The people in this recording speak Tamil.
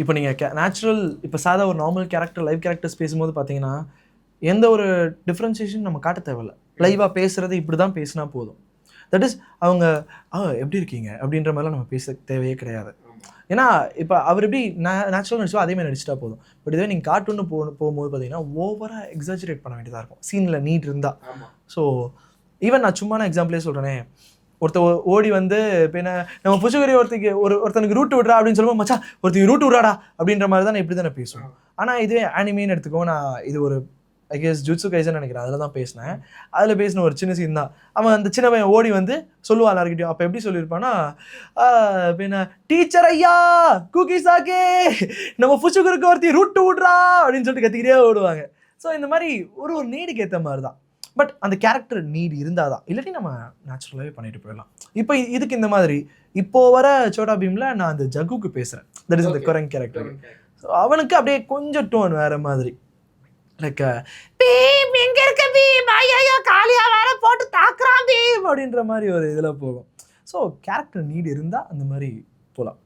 இப்போ நீங்கள் நேச்சுரல் இப்போ சாதா ஒரு நார்மல் கேரக்டர் லைவ் கேரக்டர்ஸ் பேசும்போது பார்த்தீங்கன்னா எந்த ஒரு டிஃப்ரென்சியேஷன் நம்ம காட்ட தேவையில்ல. லைவாக பேசுறது இப்படி தான் பேசினா போதும். தட் இஸ் அவங்க எப்படி இருக்கீங்க அப்படின்ற மாதிரிலாம் நம்ம பேச தேவையே கிடையாது. ஏன்னா இப்போ அவர் எப்படி நேச்சுரல் நடிச்சோ அதே மாதிரி நடிச்சிட்டா போதும். பட் இதே நீங்கள் கார்ட்டூன்னு போகும்போது பார்த்தீங்கன்னா ஓவராக எக்ஸாஜரேட் பண்ண வேண்டியதாக இருக்கும் சீனில் நீட் இருந்தால். ஸோ ஈவன் நான் சும்மா எக்ஸாம்பிளே சொல்கிறேனே, ஒருத்தர் ஓடி வந்து இப்போ என்ன நம்ம புஷகரி ஒருத்தனுக்கு ரூட் விட்றா அப்படின்னு சொல்லுவோம், மச்சா ஒருத்தருக்கு ரூட் விட்றாடா அப்படின்ற மாதிரி தான் இப்படி தானே பேசுவோம். ஆனால் இதுவே ஆனிமேன்னு எடுத்துக்கோ, நான் இது ஒரு ஐ கெஸ் ஜுட்சு கைசன் நினைக்கிறேன், அதில் தான் பேசினேன். அதில் பேசின ஒரு சின்ன சீன் தான். அவன் அந்த சின்ன பையன் ஓடி வந்து சொல்லுவான் எல்லாருக்கிட்டையும். அப்போ எப்படி சொல்லியிருப்பான்னா, இப்போ என்ன டீச்சர் ஐயா குக்கி சாக்கே நம்ம புஷகருக்கு ஒருத்தி ரூட்டு விட்றா அப்படின்னு சொல்லிட்டு கத்திக்கிட்டே ஓடுவாங்க. ஸோ இந்த மாதிரி ஒரு நீடுக்கு ஏற்ற மாதிரி தான். பட் அந்த கேரக்டர் நீட் இருந்தால் தான், இல்லாட்டி நம்ம நேச்சுரலாகவே பண்ணிட்டு போயிடலாம். இப்போ இதுக்கு இந்த மாதிரி இப்போ வர சோட்டா பீமில் நான் அந்த ஜகுக்கு பேசுகிறேன், தட் இஸ் இந்த குரங்கு கேரக்டர். ஸோ அவனுக்கு அப்படியே கொஞ்சம் டோன் வேறு மாதிரி, லைக் பீம் எங்கே இருக்க பீம், ஐயோ காலியா வேற போட்டு தாக்குறான் பீம் அப்படின்ற மாதிரி ஒரு இதில் போகும். ஸோ கேரக்டர் நீட் இருந்தால் அந்த மாதிரி போகலாம்.